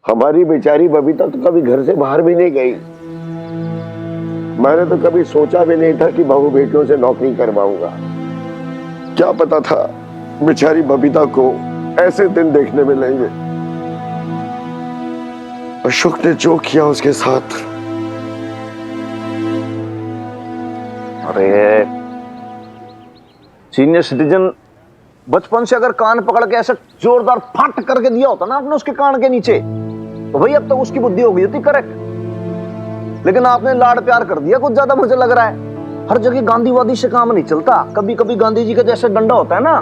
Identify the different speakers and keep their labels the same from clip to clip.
Speaker 1: हमारी बेचारी बबीता तो कभी घर से बाहर भी नहीं गई। मैंने तो कभी सोचा भी नहीं था कि बहू बेटियों से नौकरी करवाऊंगा। क्या पता था बेचारी बबीता को ऐसे दिन देखने मिलेंगे। अशोक ने जो किया उसके साथ,
Speaker 2: अरे सीनियर सिटीजन बचपन से अगर कान पकड़ के ऐसे जोरदार फट करके दिया होता ना आपने उसके कान के नीचे, तो भाई अब तक उसकी बुद्धि हो गई थी करेक्ट। लेकिन आपने लाड प्यार कर दिया कुछ ज्यादा, मुझे लग रहा है। हर जगह गांधीवादी से काम नहीं चलता, कभी कभी गांधी जी का जैसे डंडा होता है ना,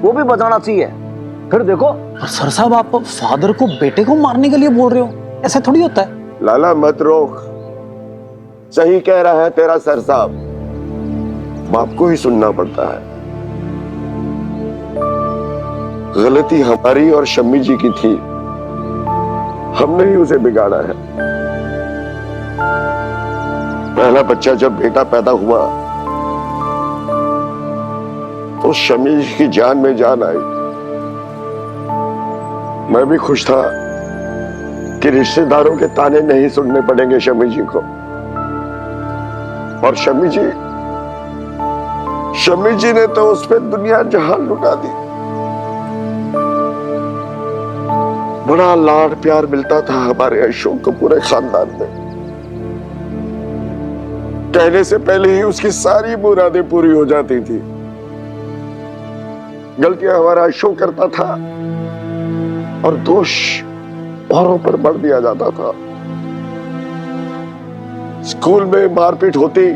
Speaker 2: वो भी बजाना चाहिए। फिर देखो।
Speaker 3: पर सर साहब, आप फादर को बेटे को मारने के लिए बोल रहे हो? ऐसा थोड़ी होता है।
Speaker 1: लाला मत रोक, सही कह रहा है तेरा सर साहब, बाप को ही सुनना पड़ता है। गलती हमारी और शम्मी जी की थी, हमने ही उसे बिगाड़ा है। पहला बच्चा जब बेटा पैदा हुआ तो शम्मी जी की जान में जान आई। मैं भी खुश था कि रिश्तेदारों के ताने नहीं सुनने पड़ेंगे शम्मी जी को। और शम्मी जी ने तो उस पर दुनिया जहान लुटा दी। बड़ा लाड प्यार मिलता था हमारे अशोक को पूरे खानदान में। कहने से पहले ही उसकी सारी मुरादें पूरी हो जाती थी। गलतियां हमारा अशोक करता था और दोष औरों पर बढ़ दिया जाता था। स्कूल में मारपीट होती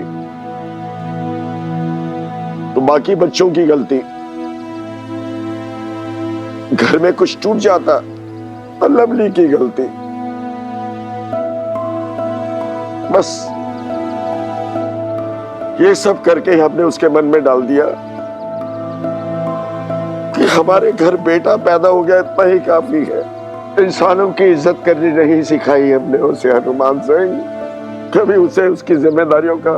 Speaker 1: तो बाकी बच्चों की गलती, घर में कुछ टूट जाता तो लवली की गलती। बस ये सब करके हमने उसके मन में डाल दिया कि हमारे घर बेटा पैदा हो गया इतना ही काफी है। इंसानों की इज्जत करनी नहीं सिखाई हमने उसे हनुमान सिंह। कभी उसे उसकी जिम्मेदारियों का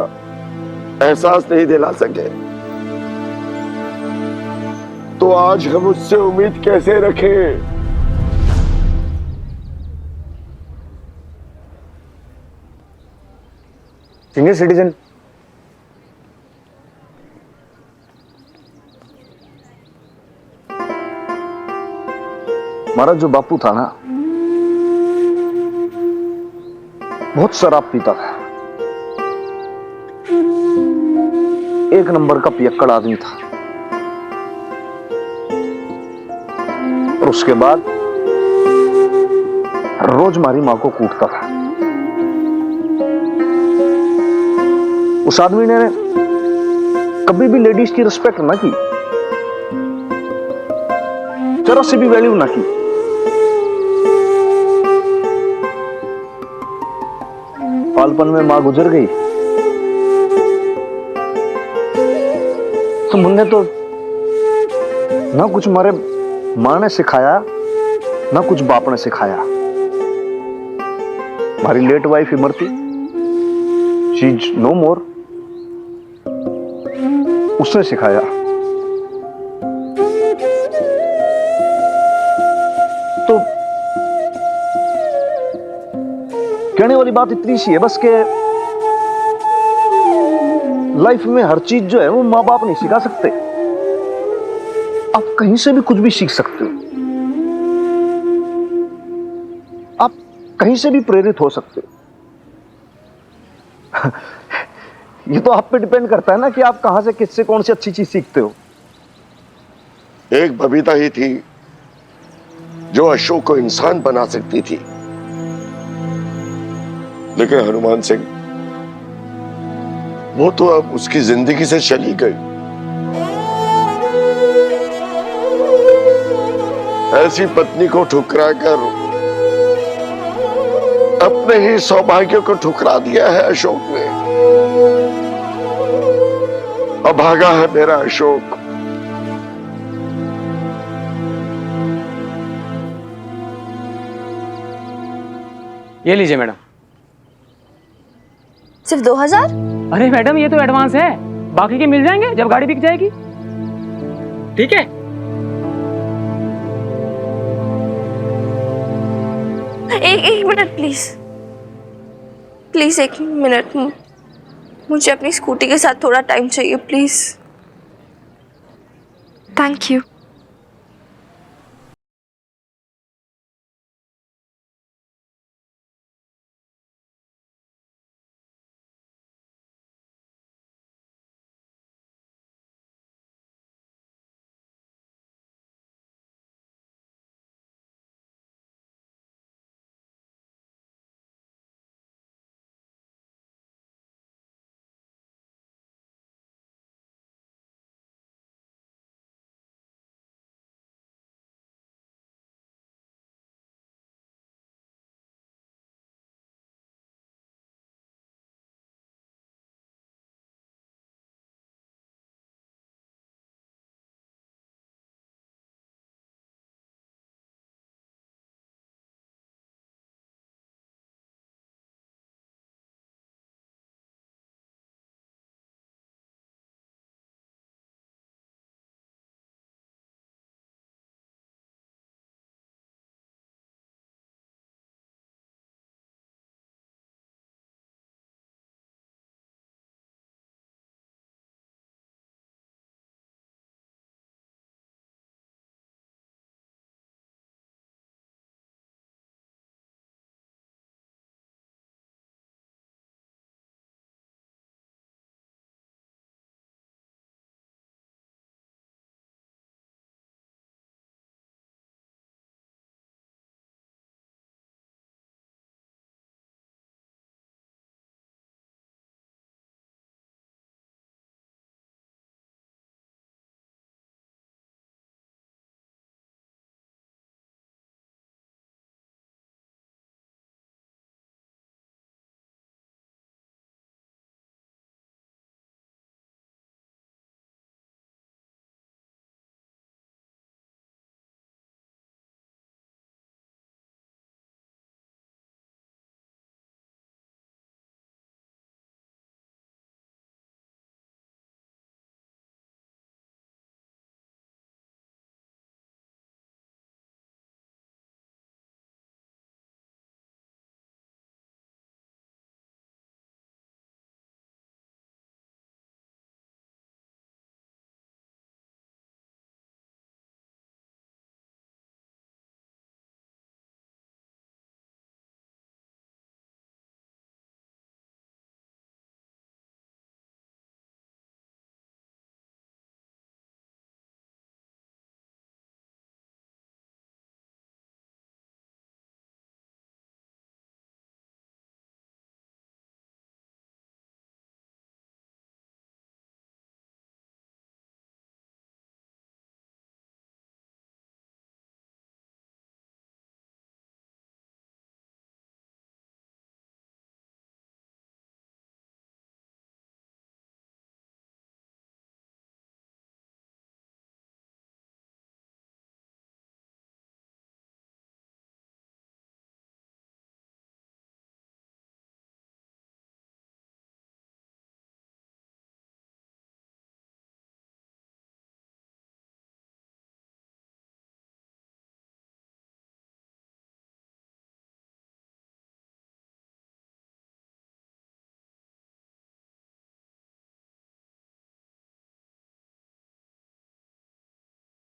Speaker 1: एहसास नहीं दिला सके तो आज हम उससे उम्मीद कैसे रखें?
Speaker 2: सीनियर सिटीजन, हमारा जो बापू था ना, बहुत शराब पीता था। एक नंबर का पियक्कड़ आदमी था। और उसके बाद रोज हमारी मां को कूटता था। उस आदमी ने कभी भी लेडीज की रिस्पेक्ट ना की, जरा से भी वैल्यू ना की। बालपन में मां गुजर गई तो मुन्ने तो ना कुछ हमारे मां ने सिखाया ना कुछ बाप ने सिखाया। हमारी late wife Imarti, she is no more, उसने सिखाया। तो कहने वाली बात इतनी सी है बस के लाइफ में हर चीज जो है वो माँ बाप नहीं सिखा सकते। आप कहीं से भी कुछ भी सीख सकते हो, आप कहीं से भी प्रेरित हो सकते हो। ये तो आप पे डिपेंड करता है ना कि आप कहां से किससे कौन सी अच्छी चीज सीखते हो।
Speaker 1: एक बबीता ही थी जो अशोक को इंसान बना सकती थी, लेकिन हनुमान सिंह वो तो अब उसकी जिंदगी से चली गई। ऐसी पत्नी को ठुकरा कर अपने ही सौभाग्य को ठुकरा दिया है अशोक ने। अब भागा है मेरा अशोक।
Speaker 4: ये लीजिए मैडम।
Speaker 5: सिर्फ 2000?
Speaker 4: अरे मैडम ये तो एडवांस है, बाकी के मिल जाएंगे जब गाड़ी बिक जाएगी। ठीक है।
Speaker 5: एक मिनट प्लीज, प्लीज एक मिनट, मुझे अपनी स्कूटी के साथ थोड़ा टाइम चाहिए प्लीज। Thank you.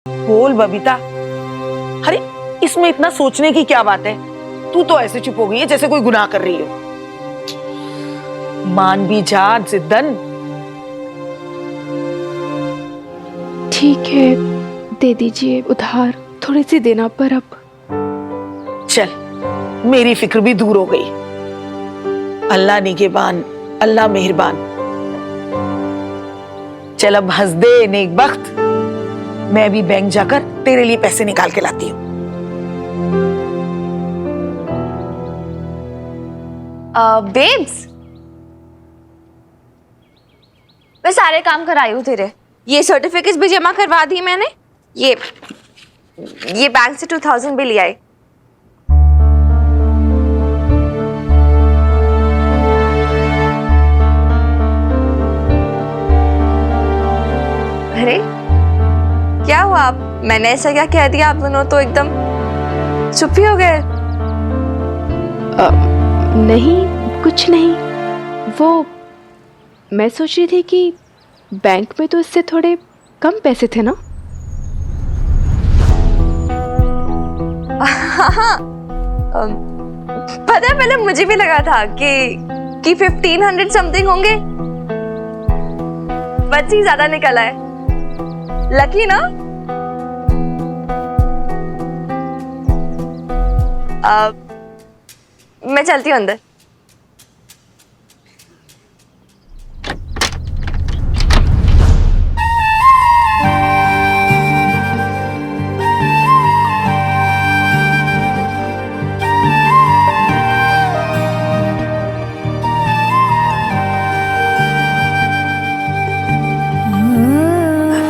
Speaker 6: बोल बबीता। अरे इसमें इतना सोचने की क्या बात है? तू तो ऐसे चुप हो गई है जैसे कोई गुनाह कर रही हो। मान भी जा जिद्दन।
Speaker 5: ठीक है, दे दीजिए उधार, थोड़ी सी देना पर अब।
Speaker 6: चल मेरी फिक्र भी दूर हो गई। अल्लाह निगहबान, अल्लाह मेहरबान। चल अब हंस दे नेकबख्त। मैं भी बैंक जाकर तेरे लिए पैसे निकाल के लाती हूँ।
Speaker 5: बेब्स, मैं सारे काम कराई हूँ तेरे। ये सर्टिफिकेट्स भी जमा करवा दी मैंने। ये बैंक से 2000 भी ले आई। अरे क्या हुआ? आप मैंने ऐसा क्या कह दिया? आप दोनों तो एकदम चुप ही हो गए।
Speaker 7: नहीं, कुछ नहीं। वो मैं सोच रही थी कि बैंक में तो इससे थोड़े कम पैसे थे ना।
Speaker 5: हाँ, पता है पहले मुझे भी लगा था कि 1500 समथिंग होंगे, बच्ची ज्यादा निकला है। लकी ना। मैं चलती हूँ अंदर।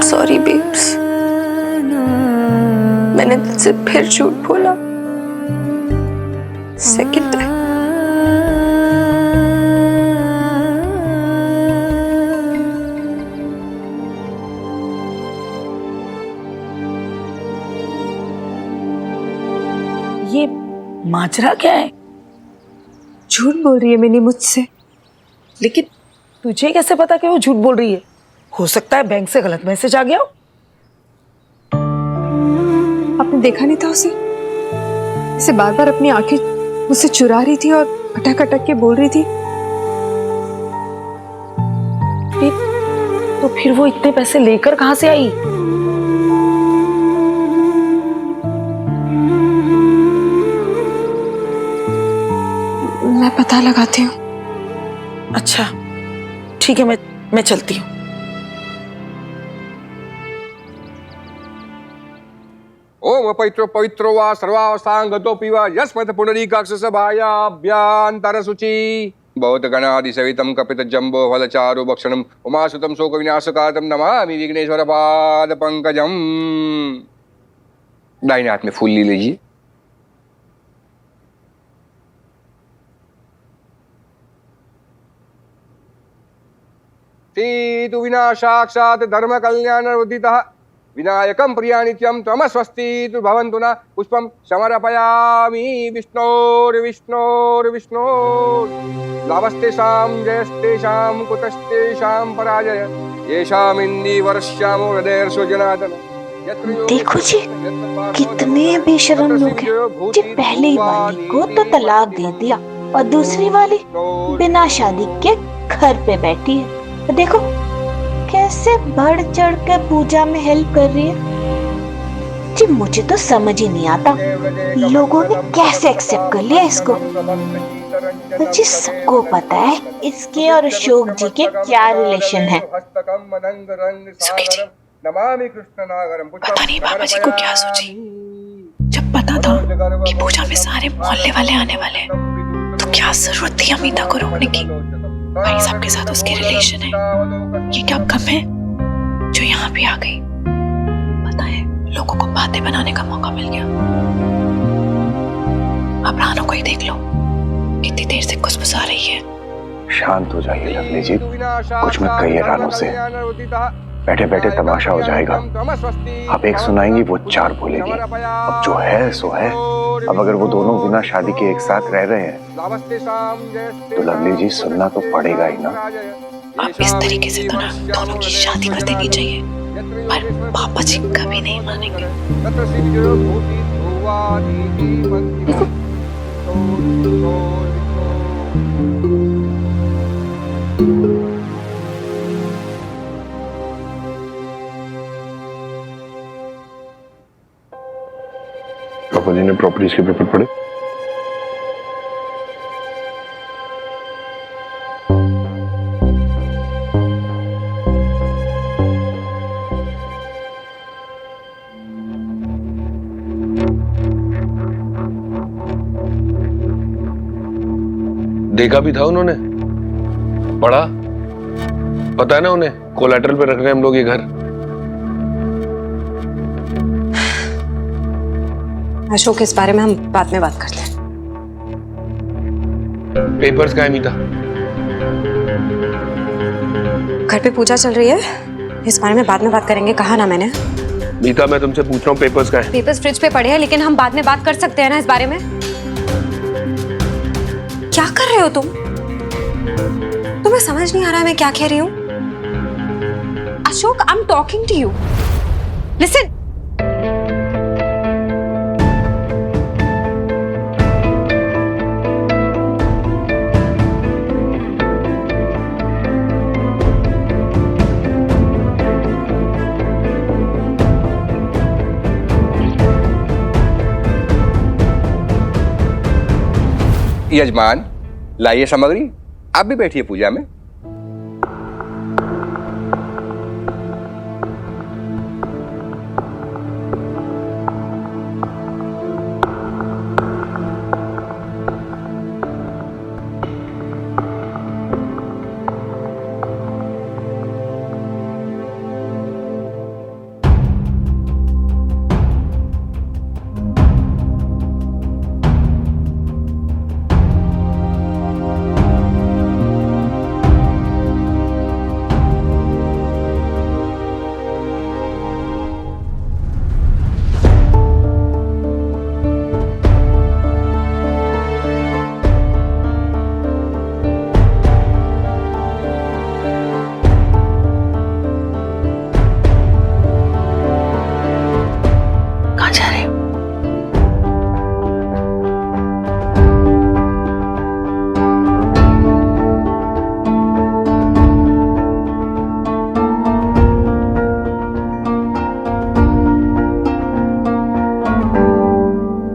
Speaker 5: सॉरी बेब्स, मैंने तुझसे फिर झूठ बोला। Second time.
Speaker 6: ये माजरा क्या है?
Speaker 5: झूठ बोल रही है मिनी मुझसे।
Speaker 6: लेकिन तुझे कैसे पता कि वो झूठ बोल रही है? हो सकता है बैंक से गलत मैसेज आ गया हो।
Speaker 7: आपने देखा नहीं था उसे? इसे बार बार अपनी आंखें मुझसे चुरा रही थी और अटक अटक के बोल रही थी।
Speaker 6: तो फिर वो इतने पैसे लेकर कहां से आई?
Speaker 7: मैं पता लगाती हूँ।
Speaker 6: अच्छा ठीक है, मैं चलती हूँ।
Speaker 8: ओम पवित्रो पवित्रो वा सर्वावस्थांगतोऽपि वा यस्मत् पुंडरीकाक्षसभायाभ्यान्तर शुचि बहुत गणादि सवितं कपित जम्बो फलचारु भक्षणम् उमासुतं शोक विनाशकारतं नमामि विघ्नेश्वर पाद पंकजम। दाहिने हाथ में फूल ले लीजिए। तु विनाशाक्षात् धर्म कल्याण उदितः विनायकं प्रियानित्यं त्वमस्वस्ति तु भवन्तु न पुष्पं समर्पयामि विष्णोर्विष्णोर्विष्णोर् लाभस्तेषां जयस्तेषां कुतस्तेषां पराजय येषामिन्दी वर्ष्यामो हृदयर्षो जनार्दन।
Speaker 9: देखो जी कितने बेशरम लोग हैं जी। पहली वाली को तो तलाक दे दिया और दूसरी वाली बिना शादी के घर पे बैठी है। देखो कैसे बढ़ चढ़ कर पूजा में हेल्प कर रही है जी। मुझे तो समझ ही नहीं आता लोगों ने कैसे एक्सेप्ट कर लिया इसको। मुझे सबको पता है इसके और अशोक जी के क्या रिलेशन है।
Speaker 7: सुखी जी, पता नहीं बाबा जी को क्या सोची जब पता था कि पूजा में सारे मोहल्ले वाले आने वाले हैं, तो क्या जरूरत थी अमीता को रोकने की। भाई साहब के साथ उसके रिलेशन है, ये क्या कम है जो यहाँ भी आ गई। पता है लोगों को बातें बनाने का मौका मिल गया। आप रानू को ही देख लो, कितनी देर से कुसमुसा रही है।
Speaker 2: शांत हो जाइए लवली जी, कुछ मत कहिए रानू से। बैठे बैठे तमाशा हो जाएगा। आप एक सुनाएंगी वो चार बोलेगी। अब जो है सो है। अब अगर वो दोनों बिना शादी के एक साथ रह रहे हैं तो लवली जी सुनना तो पड़ेगा ही ना।
Speaker 7: अब इस तरीके से तो ना दोनों की शादी कर देनी चाहिए, पर पापा जी कभी नहीं मानेंगे।
Speaker 1: पापा जी ने प्रॉपर्टीज के पेपर पढ़े?
Speaker 10: देखा भी था उन्होंने, पढ़ा, पता है ना उन्हें कोलैटरल पे रख रहे हैं हम लोग ये घर।
Speaker 11: अशोक, इस बारे में हम बाद में बात करते हैं।
Speaker 10: पेपर्स का है मीता?
Speaker 11: घर पे पूजा चल रही है, इस बारे में बाद में बात करेंगे, कहा ना मैंने।
Speaker 10: मीता मैं तुमसे पूछ रहा हूँ पेपर्स का है?
Speaker 11: पेपर्स फ्रिज पे पड़े हैं, लेकिन हम बाद में बात कर सकते हैं ना इस बारे में। क्या क्या कर रहे हो तुम? तुम्हें समझ नहीं आ रहा है मैं क्या कह रही हूँ? Ashok, I am talking to you. Listen.
Speaker 8: यजमान, लाइए सामग्री, आप भी बैठिए पूजा में।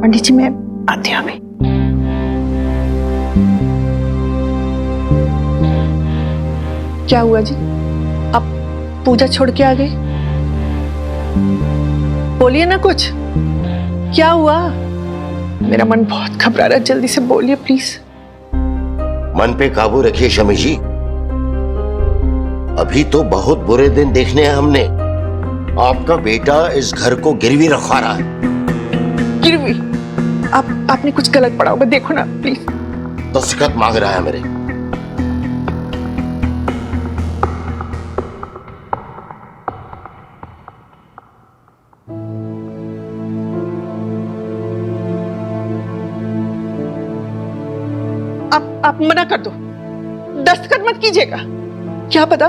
Speaker 6: पंडित जी, मैं आती हूँ अभी। क्या हुआ जी? आप पूजा छोड़ के आ गए? बोलिए ना कुछ, क्या हुआ? मेरा मन बहुत घबरा रहा है, जल्दी से बोलिए प्लीज।
Speaker 1: मन पे काबू रखिए शमी जी, अभी तो बहुत बुरे दिन देखने हैं हमने। आपका बेटा इस घर को गिरवी रखवा रहा है।
Speaker 6: गिरवी? आपने कुछ गलत पढ़ा होगा, देखो ना प्लीज।
Speaker 1: दस्तखत मांग रहा है मेरे।
Speaker 6: आप मना कर दो, दस्तखत मत कीजिएगा। क्या पता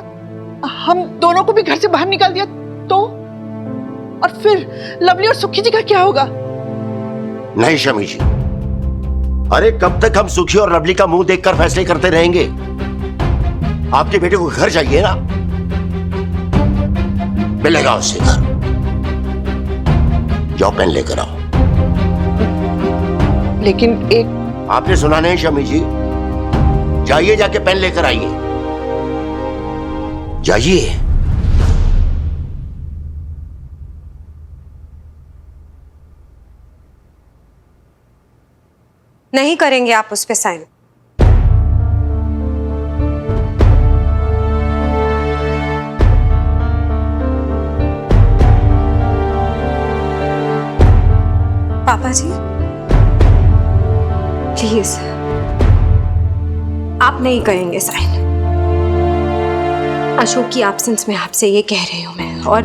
Speaker 6: हम दोनों को भी घर से बाहर निकाल दिया तो? और फिर लवली और सुखी जी का क्या होगा?
Speaker 1: नहीं शमी जी, अरे कब तक हम सुखी और लवली का मुंह देखकर फैसले करते रहेंगे? आपके बेटे को घर चाहिए ना, मिलेगा उससे घर। जाओ पेन लेकर आओ।
Speaker 6: लेकिन एक
Speaker 1: आपने सुना नहीं शमी जी? जाइए, जाके पेन लेकर आइए, जाइए।
Speaker 11: नहीं करेंगे आप उस पे साइन। पापा जी प्लीज, आप नहीं करेंगे साइन। अशोक की एब्सेंस में आपसे ये कह रही हूं मैं। और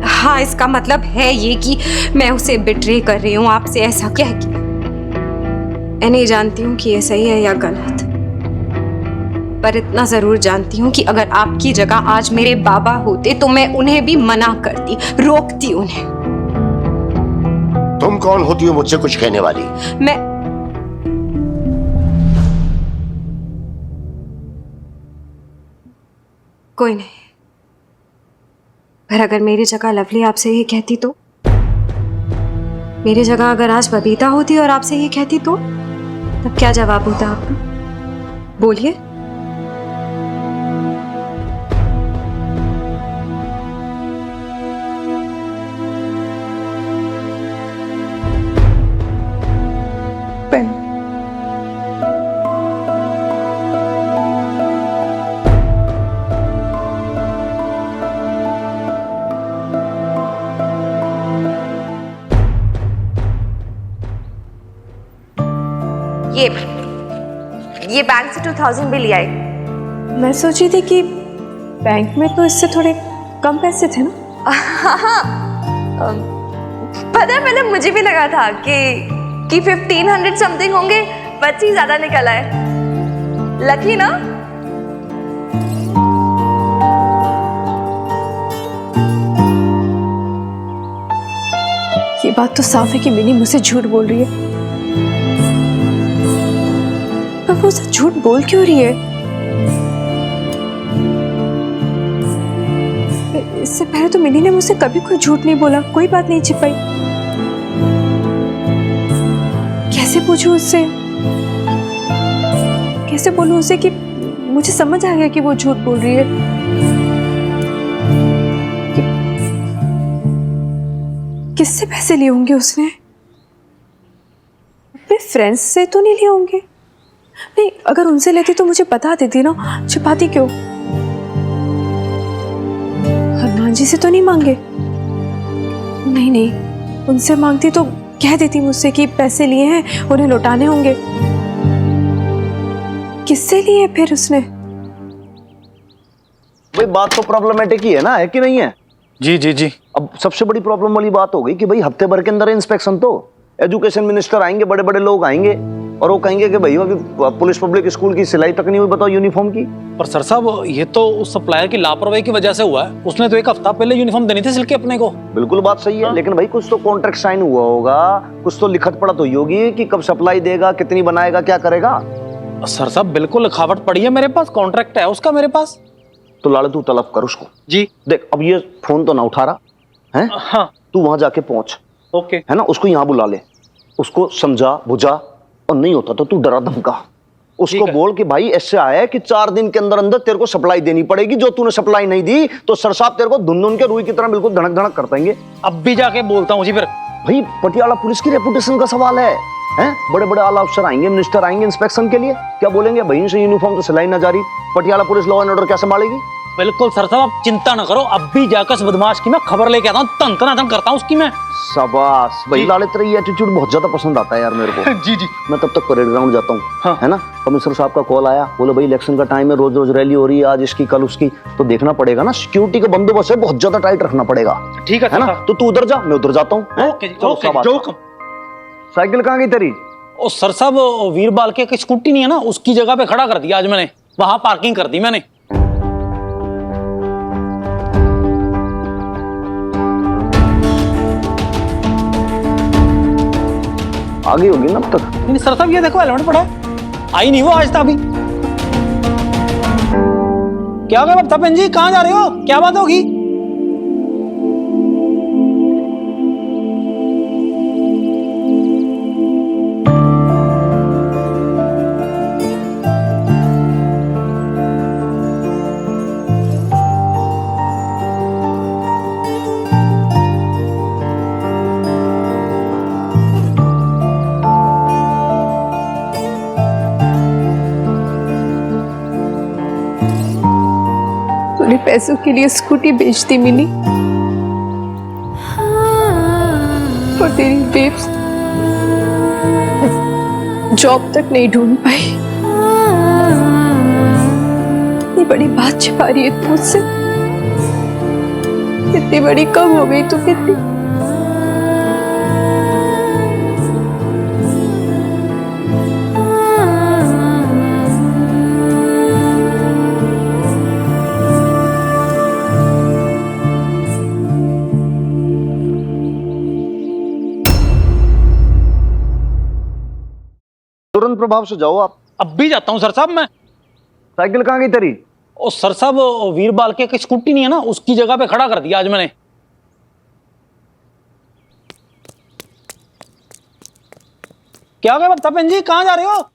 Speaker 11: हाँ, इसका मतलब है ये कि मैं उसे बिट्रे कर रही हूं आपसे ऐसा कह के। मैं नहीं जानती हूँ कि ये सही है या गलत, पर इतना जरूर जानती हूँ कि अगर आपकी जगह आज मेरे बाबा होते तो मैं उन्हें भी मना करती, रोकती उन्हें।
Speaker 1: तुम कौन होती हो मुझसे कुछ कहने वाली?
Speaker 11: मैं कोई नहीं, पर अगर मेरी जगह लवली आपसे ये कहती तो? मेरी जगह अगर आज बबीता होती और आपसे ये कहती तो तब क्या जवाब होता आपका? बोलिए।
Speaker 6: पेन।
Speaker 5: ये बैंक से 2000 भी ले आई।
Speaker 11: मैं सोची थी कि बैंक में तो इससे थोड़े कम पैसे थे ना।
Speaker 5: हाँ, पता है पहले मुझे भी लगा था कि 1500 समथिंग होंगे, बच्ची ज्यादा निकल आए। लकी ना?
Speaker 11: ये बात तो साफ है कि मिनी मुझसे झूठ बोल रही है। पर वो सब झूठ बोल क्यों रही है? इससे पहले तो मिनी ने मुझसे कभी कोई झूठ नहीं बोला, कोई बात नहीं छिपाई। कैसे पूछूं उससे, कैसे बोलूं उससे कि मुझे समझ आ गया कि वो झूठ बोल रही है। किससे पैसे लिए होंगे उसने? अपने फ्रेंड्स से तो नहीं लिए होंगे? नहीं, अगर उनसे लेती तो मुझे बता देती ना, छिपाती क्यों? हनुमान जी से तो नहीं मांगे? नहीं नहीं, उनसे मांगती तो कह देती मुझसे कि पैसे लिए हैं, उन्हें लौटाने होंगे। किससे लिए फिर उसने?
Speaker 2: भाई बात तो प्रॉब्लमेटिक ही है कि नहीं है?
Speaker 3: जी जी जी।
Speaker 2: अब सबसे बड़ी प्रॉब्लम वाली बात हो गई कि भाई हफ्ते भर के अंदर इंस्पेक्शन, तो एजुकेशन मिनिस्टर आएंगे, बड़े बड़े लोग आएंगे और वो कहेंगे कि भाई अभी पुलिस पब्लिक स्कूल की सिलाई तक नहीं हुई, बताओ यूनिफॉर्म की।
Speaker 3: पर सर साहब ये तो उस सप्लायर की लापरवाही की वजह से हुआ है। उसने तो एक हफ्ता पहले यूनिफॉर्म देनी थी सिल के अपने को।
Speaker 2: बिल्कुल बात सही है, लेकिन भाई कुछ तो कॉन्ट्रैक्ट साइन हुआ होगा, कुछ तो लिखत पढ़त हुई होगी कि कब सप्लाई देगा, कितनी बनाएगा, क्या करेगा।
Speaker 3: सर साहब बिल्कुल लिखावट पड़ी है मेरे पास, कॉन्ट्रैक्ट है उसका मेरे पास।
Speaker 2: तो लाड़े तू तलब कर उसको।
Speaker 3: जी।
Speaker 2: देख अब ये फोन तो ना उठा रहा है,
Speaker 3: हाँ
Speaker 2: तू वहां जाके पहुंच,
Speaker 3: ओके
Speaker 2: है ना, उसको यहाँ बुला ले, उसको समझा बुझा, और नहीं होता तो तू डरा धमका उसको बोल कि भाई ऐसे आया है कि 4 दिन के अंदर अंदर तेरे को सप्लाई देनी पड़ेगी, जो तूने सप्लाई नहीं दी तो सर साहब तेरे को धुन धुन के रुई की तरह बिल्कुल धड़क धड़क कर देंगे।
Speaker 3: अब भी जाके बोलता हूँ जी। फिर
Speaker 2: भाई पटियाला पुलिस की रेपुटेशन का सवाल है, हैं? बड़े बड़े आला अफसर आएंगे, मिनिस्टर आएंगे इंस्पेक्शन के लिए, क्या बोलेंगे भाई से यूनिफॉर्म तो सिलाई ना जारी, Patiala police law and order क्या संभालेगी?
Speaker 3: बिल्कुल सर साहब आप चिंता ना करो, अब भी जाकर उस बदमाश की मैं खबर लेके आता हूँ, तंतनातन करता हूँ उसकी मैं।
Speaker 2: शाबाश भाई, लाले तेरा ये एटीट्यूड बहुत ज्यादा पसंद आता है यार मेरे को।
Speaker 3: जी जी।
Speaker 2: मैं तब तक परेड ग्राउंड जाता हूँ,
Speaker 3: हाँ।
Speaker 2: है ना। कमिश्नर साहब का कॉल आया, बोले भाई इलेक्शन का टाइम है, रोज रोज रैली हो रही है, आज इसकी कल उसकी, तो देखना पड़ेगा ना, सिक्योरिटी का बंदोबस्त है, बहुत ज्यादा टाइट रखना पड़ेगा।
Speaker 3: ठीक है
Speaker 2: ना, तो तू उधर जा, मैं उधर जाता हूँ। साइकिल कहाँ गई तेरी?
Speaker 3: ओ सर साहब वीरबाल के एक स्कूटी नहीं है ना, उसकी जगह पे खड़ा कर दिया आज मैंने, वहां पार्किंग कर दी मैंने।
Speaker 2: आगे होगी ना अब तक।
Speaker 3: नहीं सर साहब ये देखो हेलमेट पड़ा है, आई नहीं वो आज तक अभी। क्या हो गया बप्ता बहन जी, कहाँ जा रहे हो, क्या बात होगी?
Speaker 11: तूने पैसों के लिए स्कूटी बेच दी मिनी, और तेरी बेब्स जॉब तक नहीं ढूंढ पाई। इतनी बड़ी बात छिपा रही है तू मुझसे, इतनी बड़ी कब हो गई तू कितनी?
Speaker 2: तुरंत प्रभाव से जाओ आप।
Speaker 3: अब भी जाता हूँ सर साहब मैं।
Speaker 2: साइकिल कहाँ गई तेरी?
Speaker 3: ओ सर साहब वीरबाल के एक स्कूटी नहीं है ना, उसकी जगह पे खड़ा कर दिया आज मैंने। क्या हो गया बप्ता बहन जी, कहाँ जा रहे हो?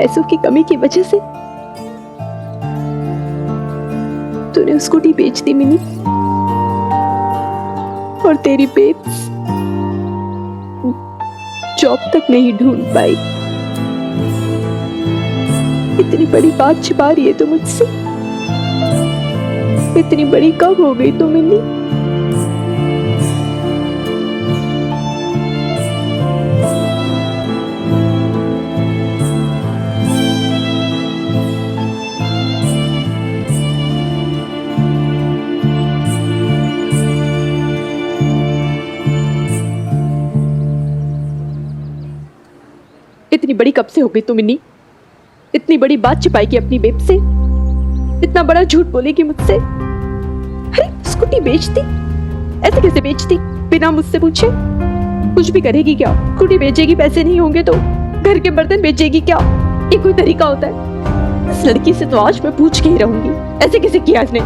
Speaker 11: पैसों की कमी की वजह से तूने स्कूटी बेच दी मिनी, और तेरी बेब्स जॉब तक नहीं ढूंढ पाई। इतनी बड़ी बात छिपा रही है तू मुझसे। इतनी बड़ी कब हो गई तू मिनी? इतनी बड़ी कब से हो गई तू मिनी? इतनी बड़ी बात छिपाएगी अपनी बेब से? इतना बड़ा झूठ बोलेगी मुझसे? अरे स्कूटी बेच दी? ऐसे कैसे बेच दी बिना मुझसे पूछे? कुछ भी करेगी क्या? स्कूटी बेचेगी, पैसे नहीं होंगे तो घर के बर्तन बेचेगी क्या? ये कोई तरीका होता है? इस लड़की से तो आज मैं पूछ के ही रहूंगी, ऐसे कैसे किया इसने?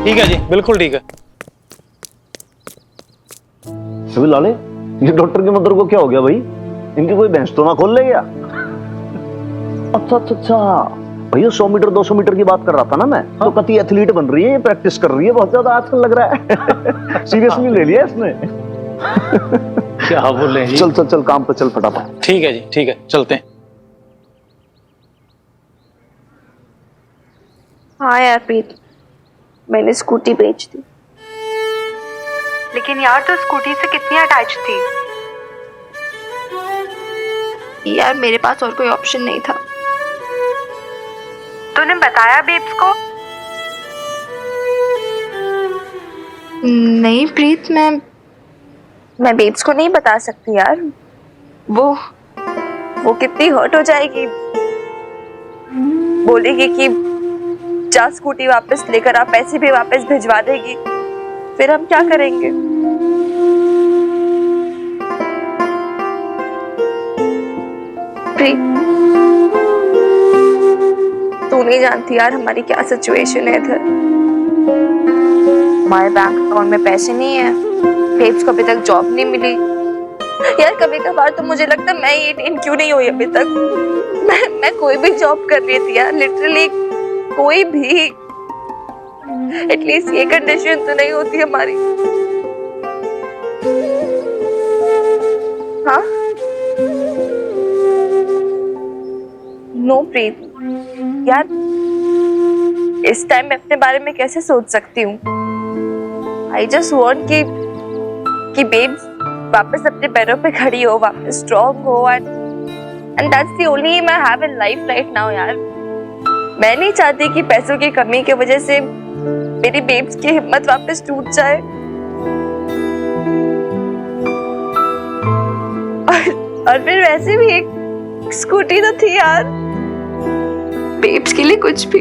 Speaker 3: ठीक है जी, बिल्कुल ठीक है।
Speaker 2: सभी लाले, ये डॉक्टर के मदर को क्या हो गया भाई? इनकी कोई भैंस तो ना खोल ले गया? अच्छा अच्छा अच्छा, भैया 100 मीटर 200 मीटर की बात कर रहा था ना मैं। तो कति एथलीट बन रही है, ये प्रैक्टिस कर रही है बहुत ज्यादा आजकल लग रहा है। सीरियसली ले लिया इसने।
Speaker 3: क्या बोले जी?
Speaker 2: चल चल चल, काम पे चल फटाफट।
Speaker 3: ठीक है जी, ठीक है, चलते हैं।
Speaker 5: हाँ यार प्रीत, मैंने स्कूटी बेच दी।
Speaker 11: लेकिन यार तो स्कूटी से कितनी अटैच थी।
Speaker 5: यार मेरे पास और कोई ऑप्शन नहीं था।
Speaker 11: तूने बताया बेब्स को?
Speaker 5: नहीं प्रीत, मैं बेब्स को नहीं बता सकती यार। वो कितनी हर्ट हो जाएगी। बोलेगी कि जा स्कूटी वापस लेकर आ, पैसे भी वापस भिजवा देगी। फिर हम क्या करेंगे? प्रीत, तू नहीं जानती यार हमारी क्या सिचुएशन है इधर। हमारे बैंक अकाउंट में पैसे नहीं है, बेब्स को अभी तक जॉब नहीं मिली। यार कभी कभार तो मुझे लगता है मैं 18 क्यों नहीं हुई अभी तक। मैं कोई भी जॉब कर रही थी यार, लिटरली कोई भी। एटलीस्ट ये कंडीशन तो नहीं होती हमारी। हाँ नो प्रीत यार, इस टाइम मैं अपने बारे में कैसे सोच सकती हूँ? आई जस्ट वॉन्ट कि बेब्स वापस अपने पैरों पे खड़ी हो, वापस स्ट्रॉन्ग हो, and that's the only aim I have in life right now यार। मैं नहीं चाहती कि पैसों की कमी की वजह से मेरी बेब्स की हिम्मत वापस टूट जाए। और फिर वैसे भी एक स्कूटी तो थी यार, बेब्स के लिए कुछ भी।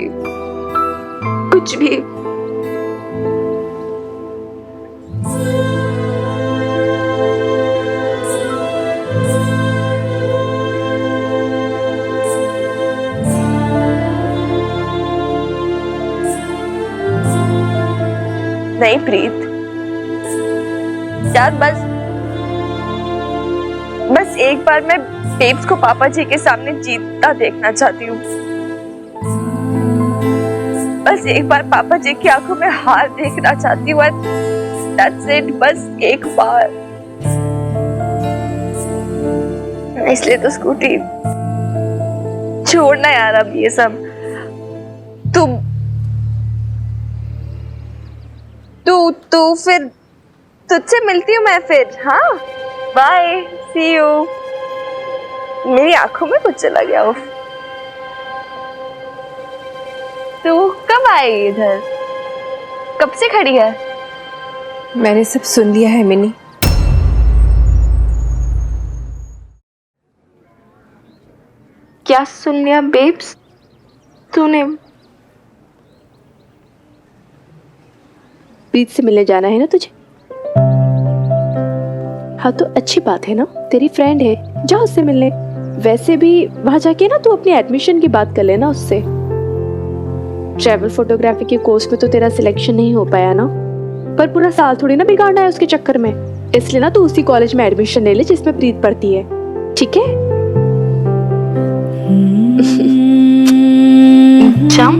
Speaker 5: नहीं प्रीत यार, बस एक बार मैं बेब्स को पापा जी के सामने जीतता देखना चाहती हूँ। बस एक बार पापा जी की आंखों में हार देखना चाहती हूँ। That's it, बस एक बार। इसलिए तो स्कूटी छोड़ना यार अब ये सब। तू फिर तुझसे मिलती हूँ मैं फिर। हाँ बाय, सी यू। मेरी आंखों में कुछ चला गया। उफ, तू कब आई इधर? कब से खड़ी है?
Speaker 11: मैंने सब सुन लिया है मिनी।
Speaker 5: क्या सुन लिया बेब्स तूने?
Speaker 11: प्रीत से मिलने जाना है ना तुझे? हाँ तो अच्छी बात है ना, तेरी फ्रेंड है, जा उससे मिलने। वैसे भी वहां जाके ना तू अपनी एडमिशन की बात कर लेना उससे। ट्रैवल फोटोग्राफी के कोर्स में तो तेरा सिलेक्शन नहीं हो पाया ना, पर पूरा साल थोड़ी ना बिगाड़ना है उसके चक्कर में। इसलिए ना तू उसी कॉलेज में एडमिशन ले ले जिसमें प्रीत पढ़ती है। ठीक है? जाम।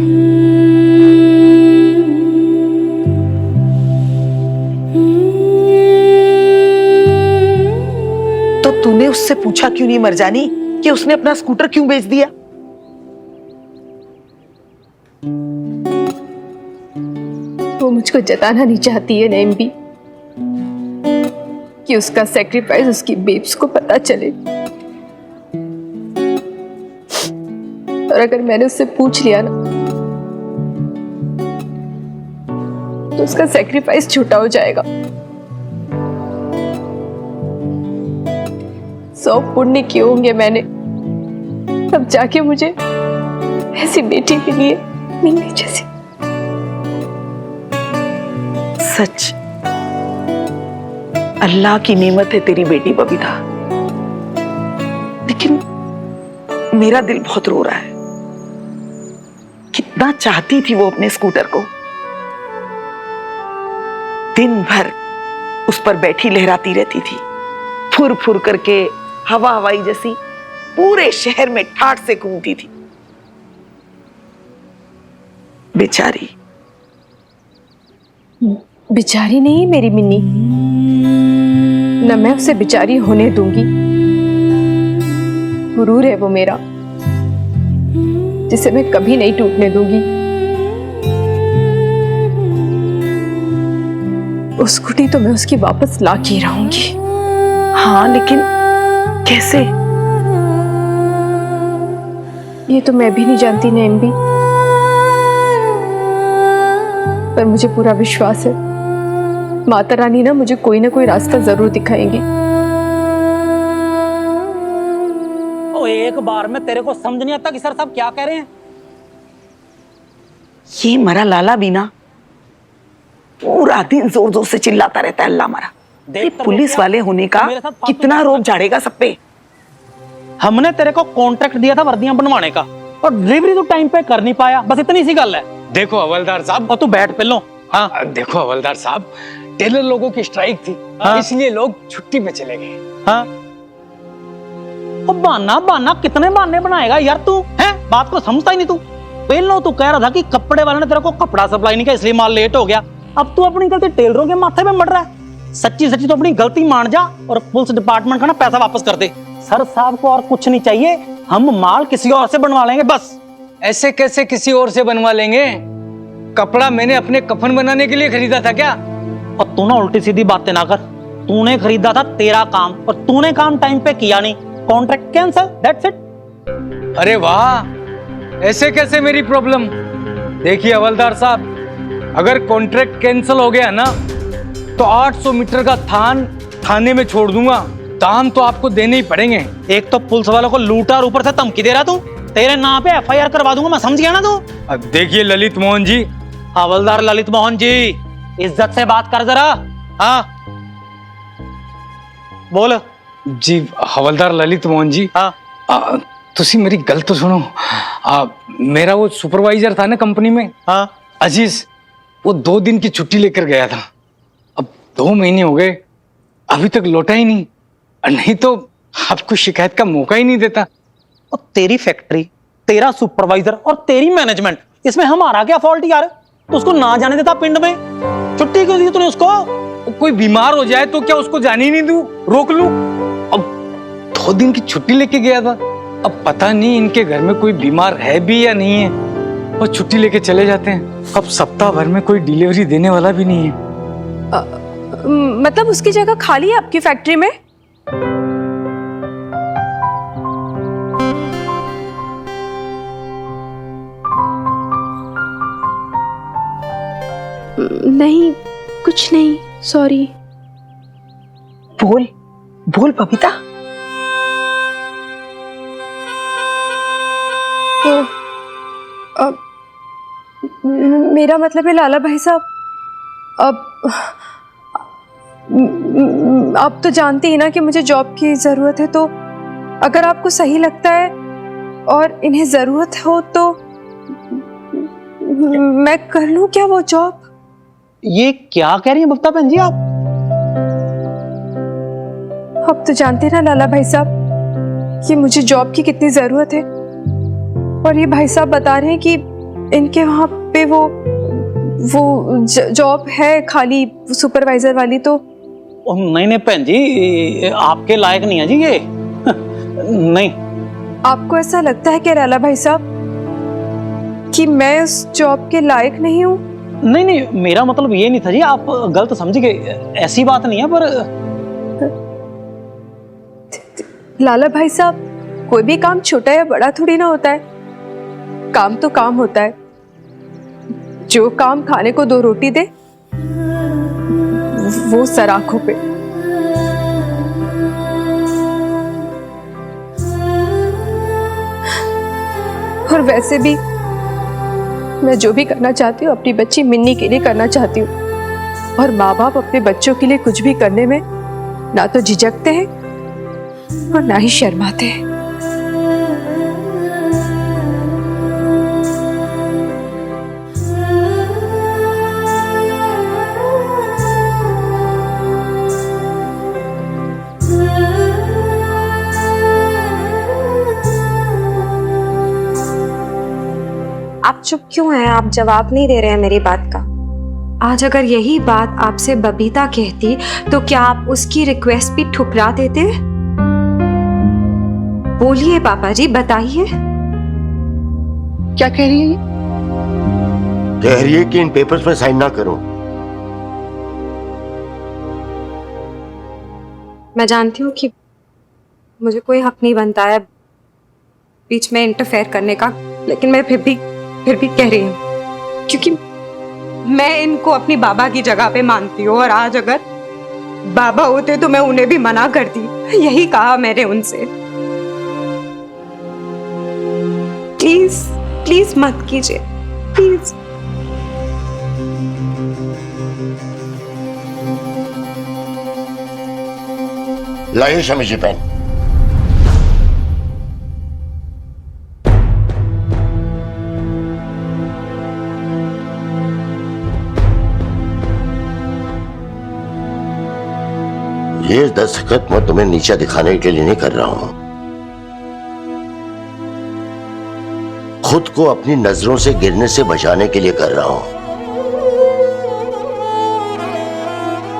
Speaker 6: तो तूने उससे पूछा क्यों नहीं मरजानी कि उसने अपना स्कूटर क्यों बेच दिया?
Speaker 11: वो मुझको जताना नहीं चाहती है नईम भी कि उसका सेक्रीफाइस उसकी बेब्स को पता चले। और अगर मैंने उससे पूछ लिया ना तो उसका सेक्रीफाइस झूठा हो जाएगा। 100 पुण्य किए होंगे मैंने, तब जाके मुझे ऐसी बेटी मिली है, मिलनी जैसी।
Speaker 6: सच, अल्लाह की नेमत है तेरी बेटी बबीता। लेकिन मेरा दिल बहुत रो रहा है। कितना चाहती थी वो अपने स्कूटर को। दिन भर उस पर बैठी लहराती रहती थी, फुर फुर करके हवा हवाई जैसी पूरे शहर में ठाठ से घूमती थी। बेचारी।
Speaker 11: बेचारी नहीं है मेरी मिन्नी, न मैं उसे बेचारी होने दूंगी। गुरूर है वो मेरा, जिसे मैं कभी नहीं टूटने दूंगी। उस स्कूटी तो मैं उसकी वापस ला के रहूंगी।
Speaker 6: हाँ, लेकिन कैसे?
Speaker 11: ये तो मैं भी नहीं जानती नैन भी, पर मुझे पूरा विश्वास है माता रानी ना मुझे कोई ना कोई रास्ता जरूर दिखाएंगी।
Speaker 3: ओ एक बार में तेरे को समझ नहीं आता कि सर साहब क्या कह रहे हैं?
Speaker 6: ये मरा लाला भी ना पूरा दिन जोर जोर से चिल्लाता रहता है, अल्लाह मरा। ये पुलिस वाले होने का कितना रोब झाड़ेगा सब पे।
Speaker 3: हमने तेरे को कॉन्ट्रैक्ट दिया था वर्दियां बनवाने का, और डिलीवरी तो टाइम पे कर नहीं पाया, बस इतनी सी गल है।
Speaker 10: देखो हवलदार साहब,
Speaker 3: और तू बैठ पे लो। हाँ
Speaker 10: देखो हवलदार साहब, टेलर लोगों की स्ट्राइक थी,
Speaker 3: हाँ?
Speaker 10: इसलिए लोग छुट्टी पे चले गए।
Speaker 3: हाँ, बहाना बहाना कितने बहाने बनाएगा यार तू, हैं? बात को समझता ही नहीं तू। पहले तू कह रहा था कि कपड़े वाले ने तेरे को कपड़ा सप्लाई नहीं किया इसलिए माल लेट हो गया। अब तू अपनी गलती टेलरों के माथे पे मर रहा है। सच्ची सच्ची तो अपनी गलती मान जा और पुलिस डिपार्टमेंट का ना पैसा वापस कर दे। सर साहब को और कुछ नहीं चाहिए, हम माल किसी और से बनवा लेंगे बस।
Speaker 12: ऐसे कैसे किसी और से बनवा लेंगे? कपड़ा मैंने अपने कफन बनाने के लिए खरीदा था क्या?
Speaker 3: और तू ना उल्टी सीधी बातें ना कर। तूने खरीदा था तेरा काम, और तूने काम टाइम पे किया नहीं, कॉन्ट्रैक्ट कैंसिल, दैट्स इट।
Speaker 12: अरे वाह, ऐसे कैसे मेरी प्रॉब्लम? देखिए हवलदार साहब, अगर कॉन्ट्रैक्ट कैंसिल हो गया ना तो 800 मीटर का थाने में छोड़ दूंगा। दाम तो आपको देने ही पड़ेंगे।
Speaker 3: एक तो पुलिस वालों को लूटा और ऊपर से धमकी दे रहा तू। तेरे नाम पे FIR करवा दूंगा मैं, समझ गया ना तू?
Speaker 12: अब देखिए ललित मोहन जी,
Speaker 3: हवलदार ललित मोहन जी, इज्जत से बात कर जरा। हाँ बोल।
Speaker 12: जी हवलदार ललित मोहन जी,
Speaker 3: हाँ
Speaker 12: तुसी मेरी गल तो सुनो। मेरा वो सुपरवाइजर था ना कंपनी में,
Speaker 3: हाँ
Speaker 12: अजीज, वो 2 दिन की छुट्टी लेकर गया था। अब 2 महीने हो गए, अभी तक लौटा ही नहीं। नहीं तो आपको शिकायत का मौका ही नहीं देता।
Speaker 3: और तेरी फैक्ट्री, तेरा सुपरवाइजर और तेरी मैनेजमेंट, इसमें हमारा क्या फॉल्ट यार? तो उसको ना जाने देता पिंड में, छुट्टी क्यों दी तूने उसको?
Speaker 12: कोई बीमार हो जाए तो क्या उसको जाने ही नहीं दूं, रोक लूं? अब 2 दिन की छुट्टी लेके गया था। अब पता नहीं इनके घर में कोई बीमार है भी या नहीं है, और छुट्टी लेके चले जाते हैं। अब सप्ताह भर में कोई डिलीवरी देने वाला भी नहीं है।
Speaker 11: मतलब उसकी जगह खाली है आपकी फैक्ट्री में? नहीं, कुछ नहीं, सॉरी।
Speaker 6: बोल बोल बबीता।
Speaker 11: तो अब मेरा मतलब है लाला भाई साहब, अब आप तो जानते ही ना कि मुझे जॉब की ज़रूरत है, तो अगर आपको सही लगता है और इन्हें ज़रूरत हो तो मैं कर लूं क्या वो जॉब?
Speaker 3: ये क्या कह रही है बबीता बहन जी आप?
Speaker 11: आप तो जानते हैं ना लाला भाई साहब, कि मुझे जॉब की कितनी जरूरत है, और ये भाई साहब बता रहे हैं कि इनके वहां पे वो जॉब है खाली सुपरवाइजर वाली। तो
Speaker 3: नहीं नहीं बहन जी, आपके लायक नहीं है जी ये। नहीं।
Speaker 11: आपको ऐसा लगता है क्या राला भाई साहब कि मैं उस जॉब के लायक नहीं हूँ?
Speaker 3: नहीं नहीं, मेरा मतलब ये नहीं था जी, आप गलत समझ गए, ऐसी बात नहीं है। पर
Speaker 11: लाला भाई साहब, कोई भी काम छोटा या बड़ा थोड़ी ना होता है। काम तो काम होता है। जो काम खाने को 2 रोटी दे वो सराखों पे। और वैसे भी मैं जो भी करना चाहती हूँ अपनी बच्ची मिन्नी के लिए करना चाहती हूँ, और माँ बाप अपने बच्चों के लिए कुछ भी करने में ना तो झिझकते हैं और ना ही शर्माते हैं।
Speaker 13: आप चुप क्यों हैं? आप जवाब नहीं दे रहे हैं मेरी बात का।
Speaker 11: आज अगर यही बात आपसे बबीता कहती तो क्या आप उसकी रिक्वेस्ट भी ठुकरा देते? बोलिए पापा जी, बताइए।
Speaker 6: क्या कह रही है ये?
Speaker 1: कह रही है कि इन पेपर्स में साइन ना करो।
Speaker 11: मैं जानती हूँ कि मुझे कोई हक नहीं बनता है बीच में इंटरफेयर करने का, लेकिन मैं फिर भी कह रही हूँ, क्योंकि मैं इनको अपनी बाबा की जगह पे मानती हूँ, और आज अगर बाबा होते तो मैं उन्हें भी मना करती। यही कहा मैंने उनसे। प्लीज प्लीज मत कीजिए, प्लीज।
Speaker 1: लाइए शमी जी पेन। ये दस्तखत मैं तुम्हें नीचा दिखाने के लिए नहीं कर रहा हूं, खुद को अपनी नजरों से गिरने से बचाने के लिए कर रहा हूं।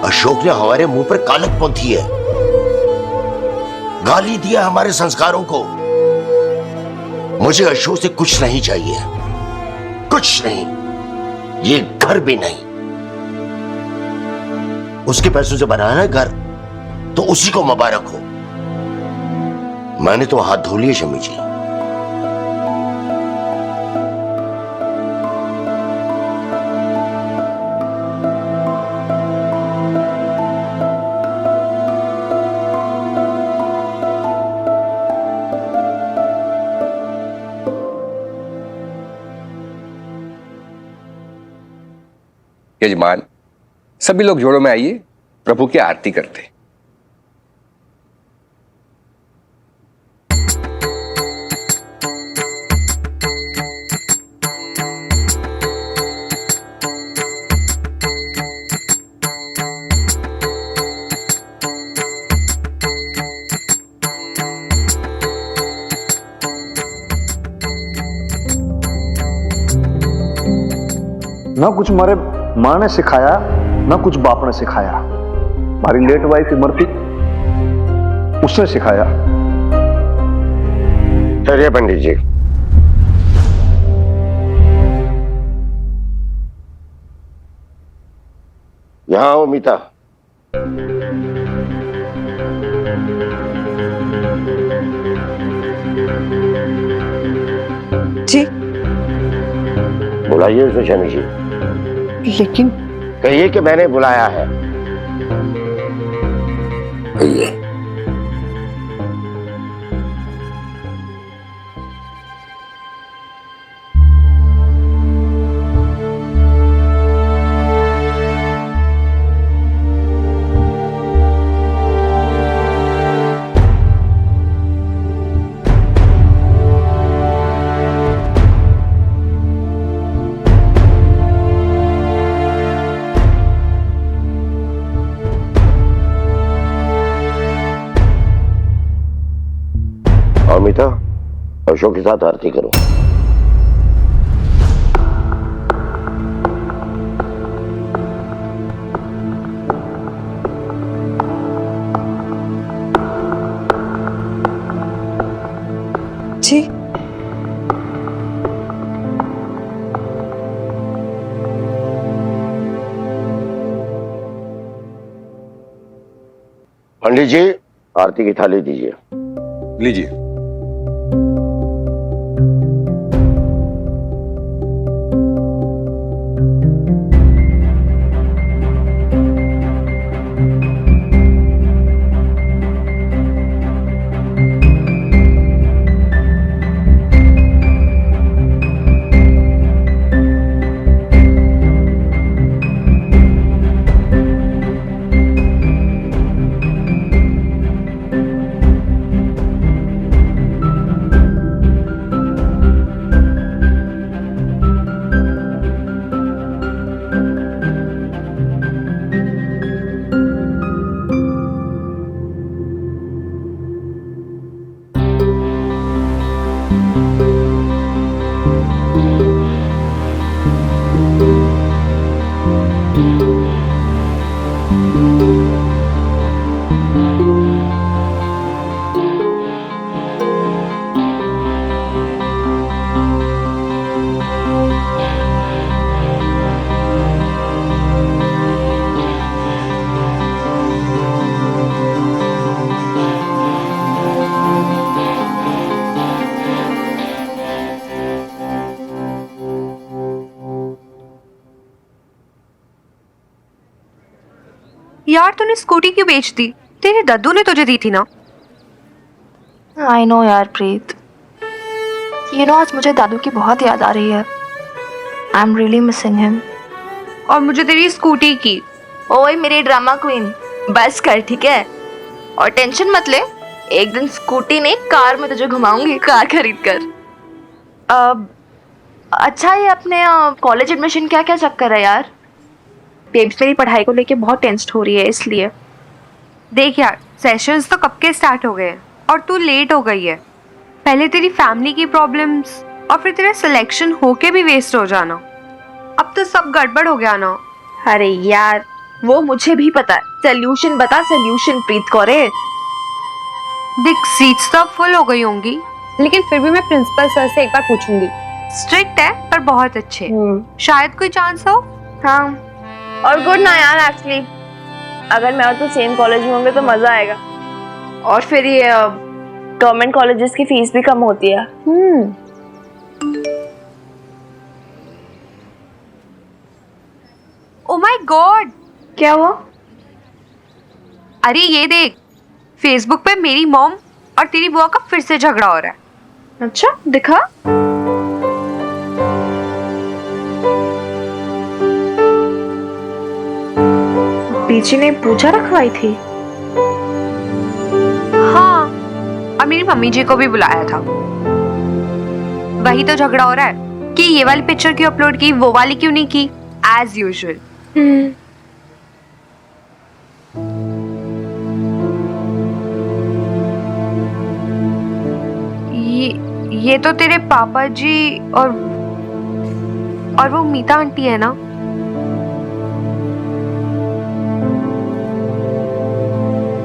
Speaker 1: अशोक ने हमारे मुंह पर कालक पोंथी है, गाली दिया हमारे संस्कारों को। मुझे अशोक से कुछ नहीं चाहिए, कुछ नहीं, ये घर भी नहीं। उसके पैसों से बनाया है घर, तो उसी को मुबारक हो। मैंने तो हाथ धो लिए शमी जी।
Speaker 8: यजमान, सभी लोग जोड़ों में आइए, प्रभु की आरती करते।
Speaker 2: ना कुछ हमारे माँ ने सिखाया, ना कुछ बाप ने सिखाया। हमारी लेट वाइफ इमरती, उसने सिखाया।
Speaker 1: चलिए पंडित जी। यहां आओ मीता।
Speaker 11: जी।
Speaker 1: बुलाइए उसे शमी जी।
Speaker 6: लेकिन
Speaker 1: कहिए कि मैंने बुलाया है। कहिए। अमिता, अशोक के साथ आरती करो।
Speaker 11: जी।
Speaker 1: पंडित जी, आरती की थाली दीजिए।
Speaker 8: लीजिए।
Speaker 11: यार तूने स्कूटी क्यों बेच दी? तेरे दद्दू ने तुझे दी थी ना।
Speaker 5: आई नो यार प्रीत, ये नो आज मुझे दादू की बहुत याद आ रही है। I am really missing him.
Speaker 11: और मुझे तेरी स्कूटी की।
Speaker 5: ओए मेरी ड्रामा क्वीन, बस कर ठीक है, और टेंशन मत ले, एक दिन स्कूटी नहीं कार में तुझे घुमाऊंगी, कार खरीद कर। अच्छा ये अपने कॉलेज एडमिशन क्या क्या चक्कर है यार?
Speaker 11: बेब्स मेरी पढ़ाई को लेके बहुत टेंस्ड हो रही है इसलिए। देख यार, सेशंस तो कब के स्टार्ट हो गए हैं और तू लेट हो गई है। पहले तेरी फैमिली की प्रॉब्लम्स और फिर तेरा सिलेक्शन होके भी वेस्ट हो जाना। अब तो सब गड़बड़ हो गया ना।
Speaker 5: अरे यार वो मुझे भी पता है, सोल्यूशन बता, सोल्यूशन प्रीत कौरे।
Speaker 11: देख सीट्स तो अब फुल हो गई होंगी, लेकिन फिर भी मैं प्रिंसिपल सर से एक बार पूछूंगी। स्ट्रिक्ट है पर बहुत अच्छे, शायद कोई चांस हो।
Speaker 5: हाँ और गुड ना यार, एक्चुअली अगर मैं और तू सेम कॉलेज में होंगे तो मजा आएगा, और फिर ये गवर्नमेंट कॉलेजेस की फीस भी कम होती है।
Speaker 11: ओ माय गॉड,
Speaker 5: क्या हुआ?
Speaker 11: अरे ये देख, फेसबुक पे मेरी मॉम और तेरी बुआ का फिर से झगड़ा हो रहा है।
Speaker 5: अच्छा दिखा। बीची ने पूजा रखवाई थी।
Speaker 11: हाँ, और मेरी मम्मी जी को भी बुलाया था। वही तो झगड़ा हो रहा है कि ये वाली पिक्चर क्यों अपलोड की, वो वाली क्यों नहीं की, एज यूजुअल। ये तो तेरे पापा जी और वो मीता आंटी है ना।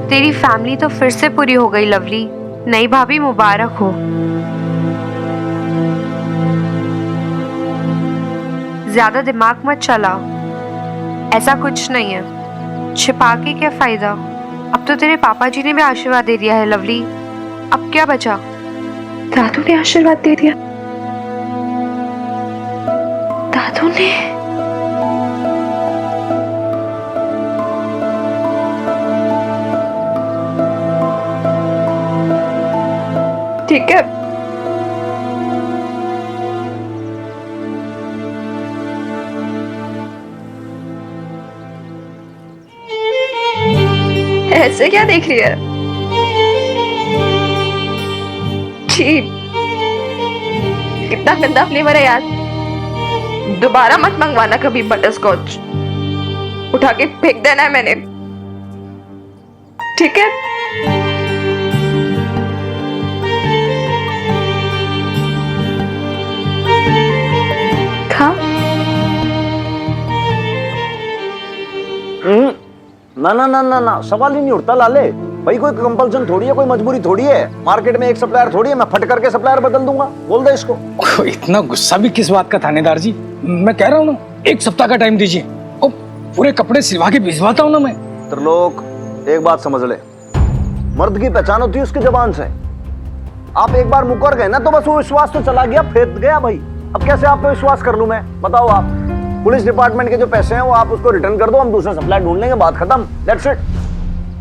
Speaker 11: तेरी फैमिली तो फिर से पूरी हो गई लवली, नई भाभी मुबारक हो। ज्यादा दिमाग मत चला, ऐसा कुछ नहीं है, छिपा के क्या फायदा। अब तो तेरे पापा जी ने भी आशीर्वाद दे दिया है लवली, अब क्या बचा।
Speaker 5: दादू ने आशीर्वाद दे दिया? दादू ने? ठीक है, ऐसे क्या देख रही है? छी, कितना गंदा फ्लेवर है यार। दोबारा मत मंगवाना कभी बटर स्कॉच, उठा के फेंक देना है मैंने, ठीक है?
Speaker 9: देखा?
Speaker 2: ना ना ना ना ना, सवाल ही नहीं उठता लाले। भाई कोई कंपल्सन थोड़ी है, कोई मजबूरी थोड़ी है। मार्केट में एक सप्लायर थोड़ी है, मैं फट करके सप्लायर बदल दूंगा। बोल दे इसको।
Speaker 12: इतना गुस्सा भी किस बात का थानेदार जी? मैं कह रहा हूँ ना, 1 सप्ताह का टाइम दीजिए और पूरे कपड़े सिलवा के भिजवाता हूँ ना मैं।
Speaker 2: त्रिलोक, एक बात समझ ले, मर्द की पहचान होती है उसकी जबान से। आप एक बार मुकर गए ना तो बस वो विश्वास तो चला गया, फेंक गया भाई। अब कैसे आप पे विश्वास कर लूं मैं, बताओ आप? पुलिस डिपार्टमेंट के जो पैसे हैं वो आप उसको रिटर्न कर दो, हम दूसरा सप्लाई ढूंढ लेंगे, बात खत्म, दैट्स इट।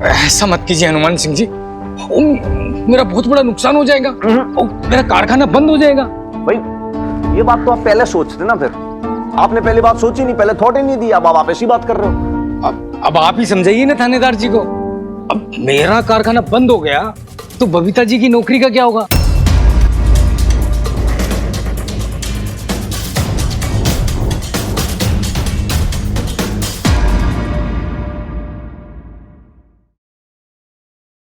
Speaker 12: ऐसा मत कीजिए हनुमान सिंह जी, मेरा बहुत बड़ा नुकसान हो जाएगा, मेरा कारखाना बंद हो जाएगा।
Speaker 2: भाई ये बात तो आप पहले सोचते ना, फिर आपने पहली बात सोची नहीं, पहले थॉट ही नहीं दी, अब आप ऐसी बात कर रहे हो।
Speaker 12: अब आप ही समझाइए ना थानेदार जी को। अब मेरा कारखाना बंद हो गया तो बबीता जी की नौकरी का क्या होगा?